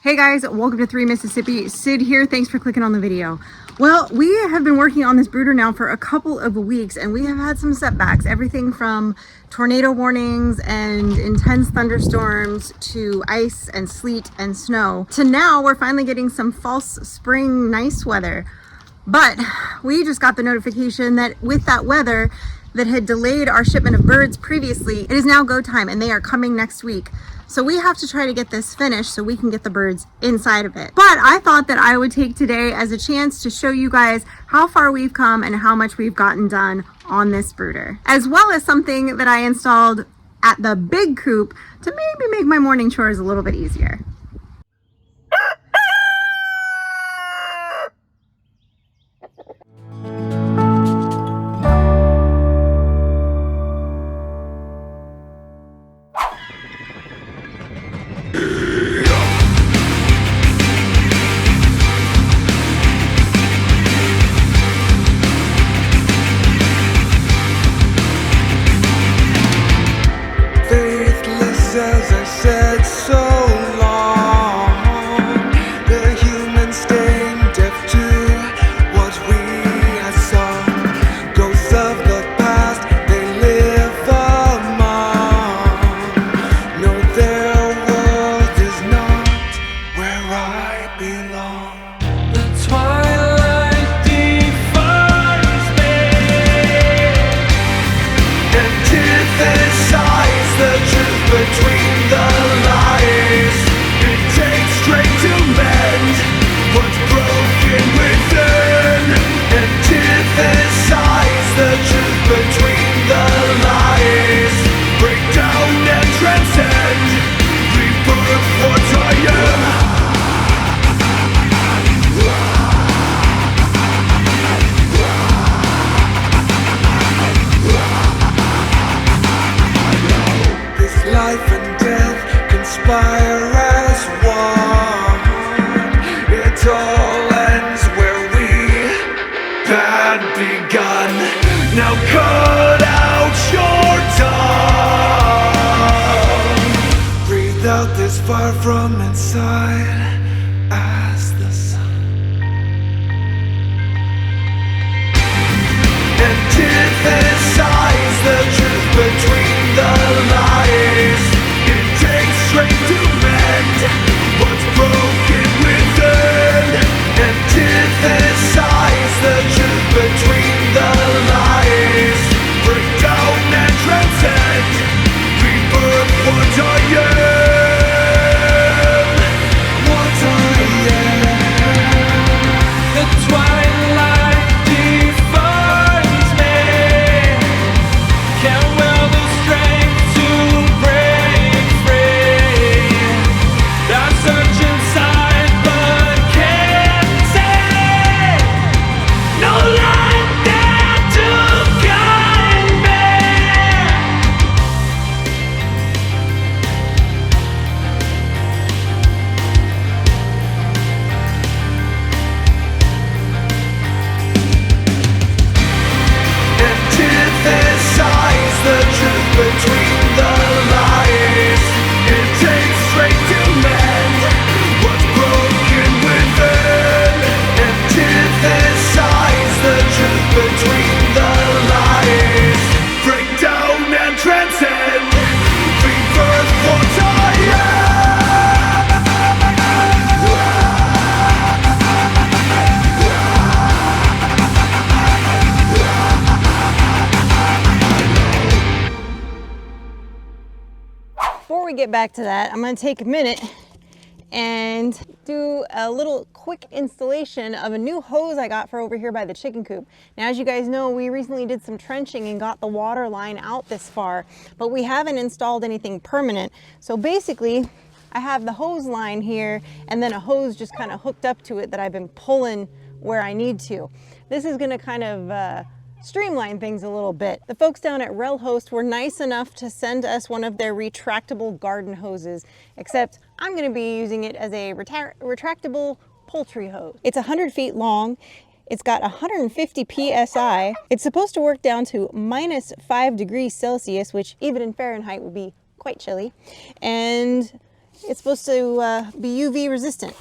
Hey guys, welcome to 3 Mississippi. Sid here. Thanks for clicking on the video. Well, we have been working on this brooder now for a couple of weeks and we have had some setbacks. Everything from tornado warnings and intense thunderstorms to ice and sleet and snow to now we're finally getting some false spring nice weather. But we just got the notification that with that weather that had delayed our shipment of birds previously, it is now go time and they are coming next week. So we have to try to get this finished so we can get the birds inside of it. But I thought that I would take today as a chance to show you guys how far we've come and how much we've gotten done on this brooder, as well as something that I installed at the big coop to maybe make my morning chores a little bit easier. As I said so long, the humans staying deaf to what we have saw. Ghosts of the past, they live among. No, their world is not where I belong. The twilight defines me, antithesize the truth between the lies. It takes strength to mend what's broken within. Antithesize the truth between the lies. Break down and transcend. Rebirth what I am. Life and death conspire as one. It all ends where we had begun. Now cut out your tongue. Breathe out this fire from inside as the sun. Antithesize the truth between the lies. It takes strength to mend what's broken within. Antithesize the truth between the lies. Break down and transcend. Rebirth what I am. What I am. The twilight defines me. Can't will the strength to break free. I search inside but can't see. No light there to guide me. Antithesize the truth between the lies. It takes strength to mend what's broken within. Antithesize the truth between the lies. Break down and transcend. Rebirth what I am. Before we get back to that, I'm going to take a minute and do a little quick installation of a new hose I got for over here by the chicken coop. Now, as you guys know, we recently did some trenching and got the water line out this far, but we haven't installed anything permanent. So basically, I have the hose line here and then a hose just kind of hooked up to it that I've been pulling where I need to. This is going to kind of streamline things a little bit. The folks down at Relhost were nice enough to send us one of their retractable garden hoses, except I'm going to be using it as a retractable poultry hose. It's 100 feet long. It's got 150 PSI. It's supposed to work down to -5 degrees Celsius, which even in Fahrenheit would be quite chilly. And It's supposed to be UV resistant.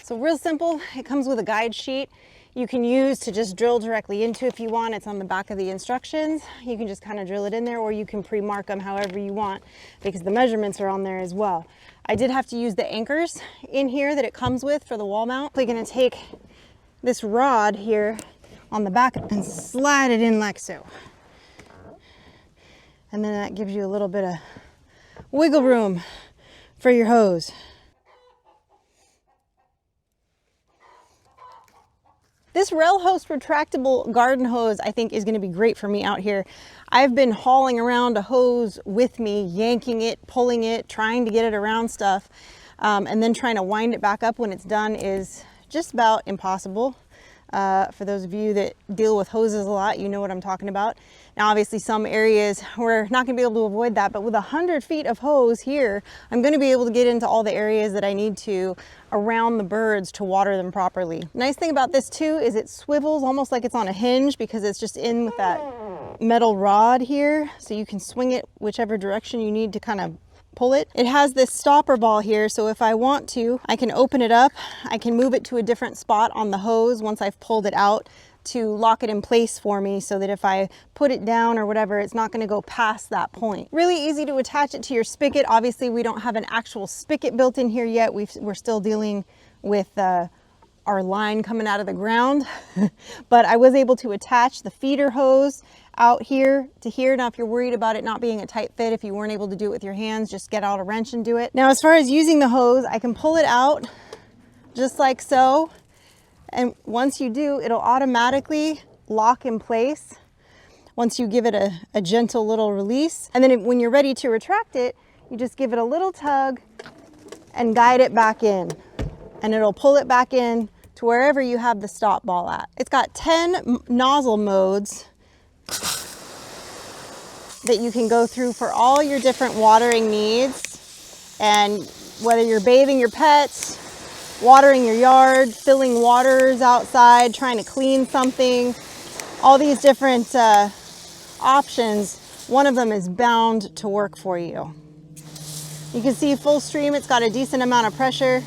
So real simple, it comes with a guide sheet you can use to just drill directly into if you want. It's on the back of the instructions. You can just kind of drill it in there, or you can pre-mark them however you want because the measurements are on there as well. I did have to use the anchors in here that it comes with for the wall mount. We're gonna take this rod here on the back and slide it in like so. And then that gives you a little bit of wiggle room for your hose. This Relhost retractable garden hose I think is going to be great for me out here. I've been hauling around a hose with me, yanking it, pulling it, trying to get it around stuff, and then trying to wind it back up when it's done is just about impossible. For those of you that deal with hoses a lot, you know what I'm talking about. Now obviously some areas we're not going to be able to avoid that, but with 100 feet of hose here, I'm going to be able to get into all the areas that I need to around the birds to water them properly. Nice thing about this too is it swivels almost like it's on a hinge because it's just in with that metal rod here, so you can swing it whichever direction you need to kind of pull it. It has this stopper ball here, so if I want to, I can open it up. I can move it to a different spot on the hose once I've pulled it out to lock it in place for me so that if I put it down or whatever, it's not going to go past that point. Really easy to attach it to your spigot. Obviously, we don't have an actual spigot built in here yet. We're still dealing with our line coming out of the ground, but I was able to attach the feeder hose out here to here. Now, if you're worried about it not being a tight fit, if you weren't able to do it with your hands, just get out a wrench and do it. Now, as far as using the hose, I can pull it out just like so. And once you do, it'll automatically lock in place once you give it a gentle little release. And then when you're ready to retract it, you just give it a little tug and guide it back in. And it'll pull it back in to wherever you have the stop ball at. It's got 10 nozzle modes that you can go through for all your different watering needs. And whether you're bathing your pets, watering your yard, filling waters outside, trying to clean something, all these different options, one of them is bound to work for you. You can see full stream, it's got a decent amount of pressure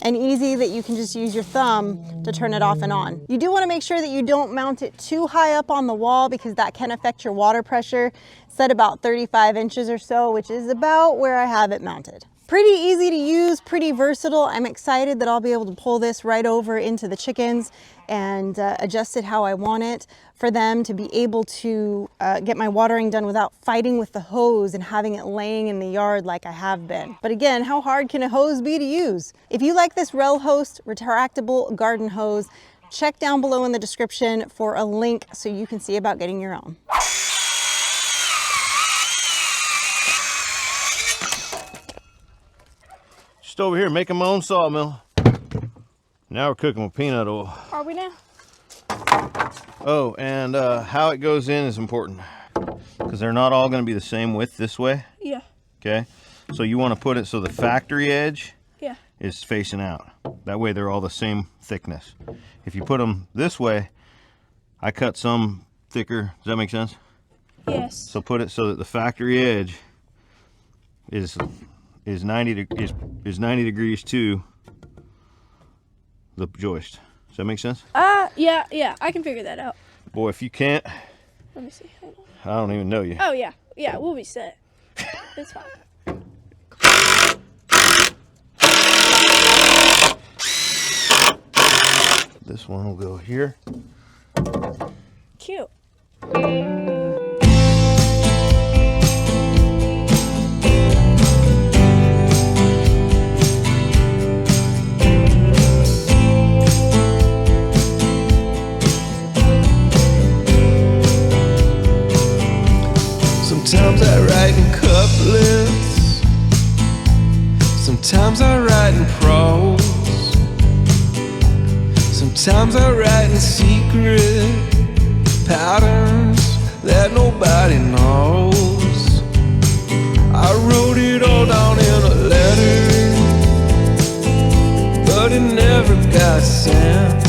and easy that you can just use your thumb to turn it off and on. You do want to make sure that you don't mount it too high up on the wall because that can affect your water pressure. Set about 35 inches or so, which is about where I have it mounted. Pretty easy to use, pretty versatile. I'm excited that I'll be able to pull this right over into the chickens and adjust it how I want it for them to be able to get my watering done without fighting with the hose and having it laying in the yard like I have been. But again, how hard can a hose be to use? If you like this Relhost retractable garden hose, check down below in the description for a link so you can see about getting your own. Just over here making my own sawmill. Now we're cooking with peanut oil. Are we now? Oh, and how it goes in is important because they're not all going to be the same width this way. Yeah. Okay, so you want to put it so the factory edge Yeah. is facing out. That way they're all the same thickness. If you put them this way, I cut some thicker. Does that make sense? Yes. So put it so that the factory edge is 90 degrees to the joist. Does that make sense? Yeah, I can figure that out. Boy, if you can't, Let me see. Hold on. I don't even know you. Oh yeah, we'll be set. It's fine. This one will go here. Cute. Sometimes I write in couplets, sometimes I write in prose, sometimes I write in secret patterns that nobody knows. I wrote it all down in a letter, but it never got sent.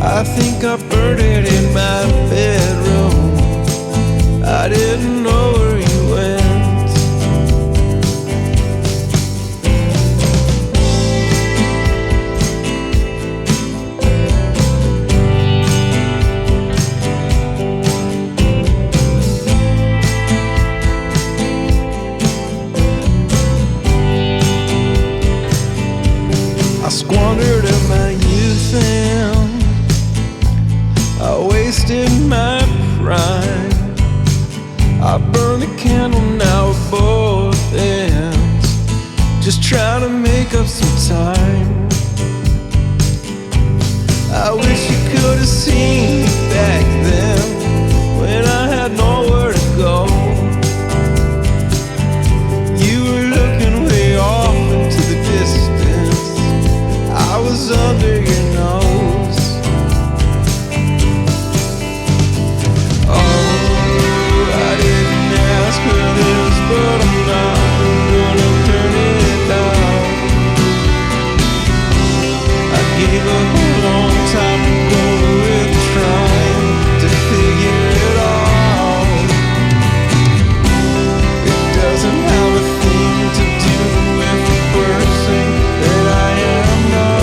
I I think I burned it in my bedroom. I didn't know where you went. I squandered of my youth and I wasted my prime. I burn the candle now at both ends, just trying to make up some time. I wish you could have seen me back then, when I had nowhere to go. You were looking way off into the distance, I was under your nose. Oh, I didn't ask for this, but I'm not gonna turn it down. I gave up a long time ago with trying to figure it out. It doesn't have a thing to do with the person that I am now.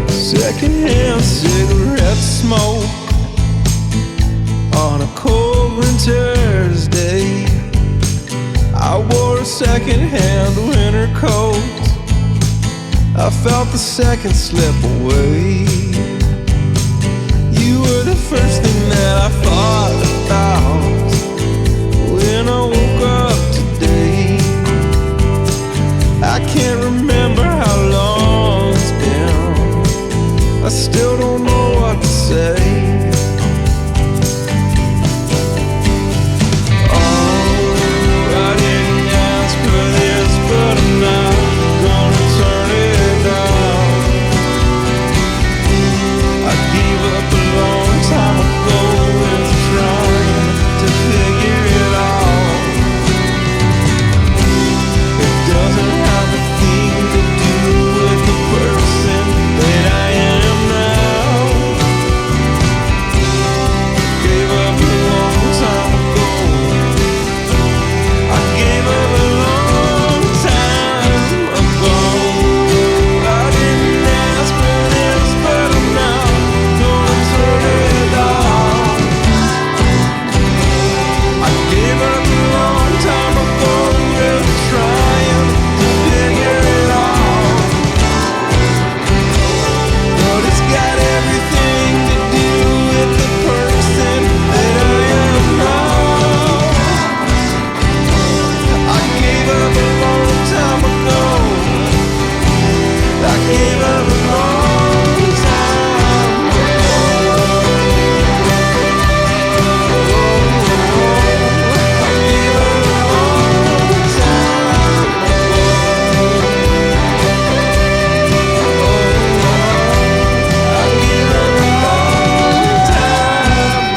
Secondhand cigarette smoke on a cold winter's day. I wore a secondhand winter coat, I felt the second slip away. You were the first thing that I thought about when I woke up today. I can't remember how long it's been, I still don't know what to say. Oh, I didn't ask for this, but I'm not gonna turn it down. I gave up a long time ago with trying to figure it out. It doesn't have a thing to do with the person that I am now. Gave up a long time ago. I gave up a long time ago. I didn't ask for this, but I'm not gonna turn it down. I gave up a long time ago with trying to figure it out. But it's got everything to do with the person that I am now. I gave up a long time ago. I gave up a long time ago. I gave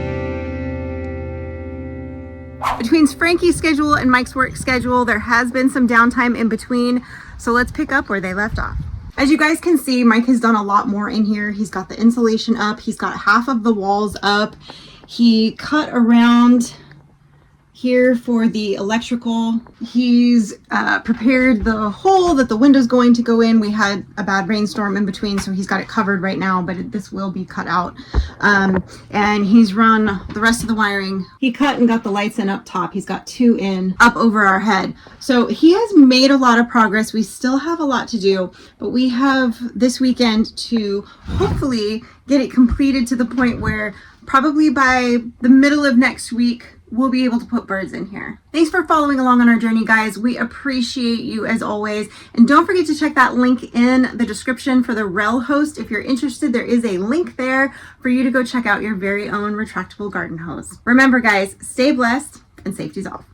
up a long time Between Frankie's schedule and Mike's work schedule, there has been some downtime in between, so let's pick up where they left off. As you guys can see, Mike has done a lot more in here. He's got the insulation up, he's got half of the walls up, he cut around here for the electrical. He's prepared the hole that the window's going to go in. We had a bad rainstorm in between, so he's got it covered right now, but this will be cut out. And he's run the rest of the wiring. He cut and got the lights in up top. He's got 2 in up over our head. So he has made a lot of progress. We still have a lot to do, but we have this weekend to hopefully get it completed to the point where probably by the middle of next week, we'll be able to put birds in here. Thanks for following along on our journey, guys. We appreciate you as always. And don't forget to check that link in the description for the Relhost. If you're interested, there is a link there for you to go check out your very own retractable garden hose. Remember, guys, stay blessed and safety's off.